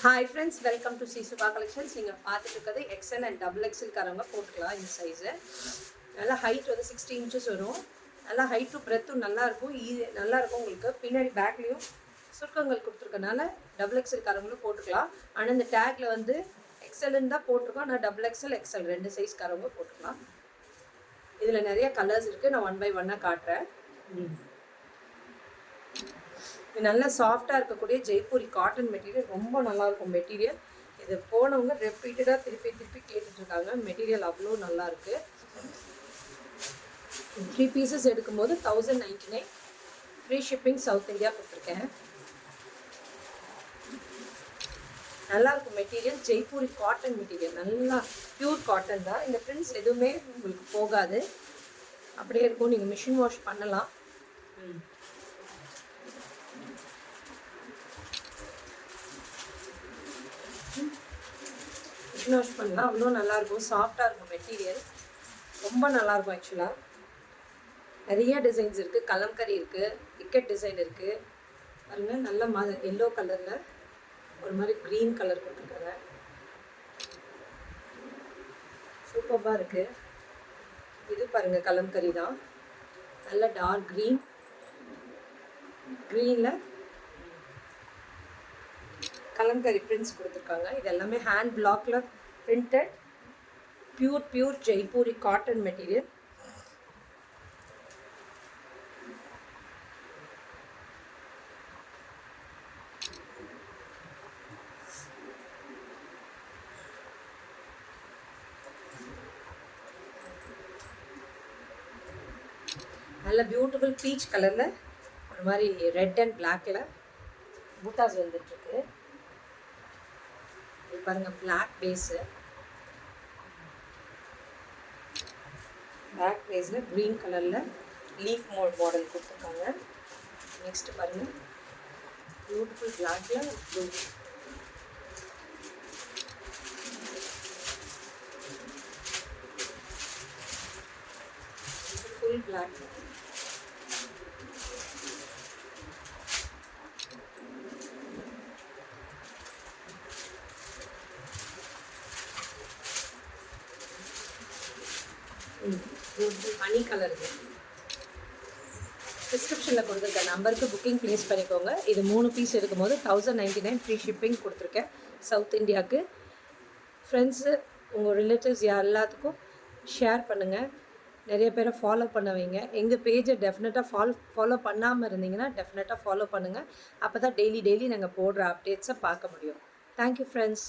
Hi friends, welcome to சிசுபா collections. நீங்கள் பார்த்துட்டு இருக்கிறது எக்ஸ்எல் அண்ட் டபுள் எக்ஸ்எல் காரங்க போட்டுக்கலாம். இந்த சைஸு நல்லா ஹைட் வந்து 60 இன்ச்சஸ் வரும். நல்லா ஹைட்டும் பிரெத்தும் நல்லாயிருக்கும். நல்லாயிருக்கும். உங்களுக்கு பின்னாடி பேக்லேயும் சுருக்கங்கள் கொடுத்துருக்கனால டபுள் எக்ஸ்எல் காரங்களும் போட்டுக்கலாம். ஆனால் இந்த டேக்கில் வந்து எக்ஸ்எல்னு தான் போட்டிருக்கோம். ஆனால் டபுள் எக்ஸ்எல் எக்ஸ்எல் ரெண்டு சைஸ் காரங்க போட்டுக்கலாம். இதில் நிறைய கலர்ஸ் இருக்குது. நான் 1 by 1 காட்டுறேன். இது நல்லா சாஃப்டாக இருக்கக்கூடிய ஜெய்ப்பூரி காட்டன் மெட்டீரியல். ரொம்ப நல்லாயிருக்கும் மெட்டீரியல். இது போனவங்க ரெப்பீட்டடாக திருப்பி கேட்டுட்ருக்காங்க. மெட்டீரியல் அவ்வளோ நல்லாயிருக்கு. 3 பீசஸ் எடுக்கும்போது 1099. ஃப்ரீ ஷிப்பிங் சவுத் இந்தியா கொடுத்துருக்கேன். நல்லாயிருக்கும் மெட்டீரியல். ஜெய்ப்பூரி காட்டன் மெட்டீரியல், நல்லா பியூர் காட்டன் தான். இந்த பிரிண்ட்ஸ் எதுவுமே உங்களுக்கு போகாது, அப்படியே இருக்கும். நீங்கள் மிஷின் வாஷ் பண்ணலாம். மிஷின் வாஷ் பண்ணலாம். அவ்வளோ நல்லாயிருக்கும். சாஃப்டாக இருக்கும் மெட்டீரியல். ரொம்ப நல்லாயிருக்கும். ஆக்சுவலாக நிறைய டிசைன்ஸ் இருக்குது. கலம்கரி இருக்குது, இக்கட் டிசைன் இருக்குது. பாருங்கள், நல்ல எல்லோ கலரில் ஒரு மாதிரி க்ரீன் கலர் கொடுத்துருக்காங்க. சூப்பராக இருக்குது. இது பாருங்கள், கலம்கரி தான். நல்ல டார்க் க்ரீனில் கலம்கரி பிரிண்ட்ஸ் கொடுத்துருக்காங்க. இது எல்லாமே ஹேண்ட் பிளாக்ல printed pure Jaipuri cotton material. நல்ல பியூட்டிஃபுல் பீச் கலரில் ஒரு மாதிரி ரெட் அண்ட் பிளாக்ல பூட்டாஸ் வந்துட்டுருக்கு. இது பாருங்கள், பிளாக் பேஸு, பிளாக் பேஸில் க்ரீன் கலரில் லீஃப் மாடல் கொடுத்துருக்காங்க. நெக்ஸ்ட் பாருங்கள், பியூட்டிஃபுல் பிளாக்ல ப்ளூ. Full black. மணி கலர். டிஸ்கிரிப்ஷனில் கொடுத்துருக்க நம்பருக்கு புக்கிங் ப்ளேஸ் பண்ணிக்கோங்க. இது 3 பீஸ் எடுக்கும்போது 1099 ஃப்ரீ ஷிப்பிங் கொடுத்துருக்கேன் சவுத் இந்தியாவுக்கு. ஃப்ரெண்ட்ஸு, உங்கள் ரிலேட்டிவ்ஸ் எல்லாத்துக்கும் ஷேர் பண்ணுங்கள். நிறைய பேரை ஃபாலோ பண்ண வைங்க. எங்கள் பேஜை டெஃபினட்டாக ஃபாலோ பண்ணாமல் இருந்தீங்கன்னா டெஃபினட்டாக ஃபாலோ பண்ணுங்கள். அப்போ தான் டெய்லி நாங்கள் போடுற அப்டேட்ஸை பார்க்க முடியும். Thank you friends.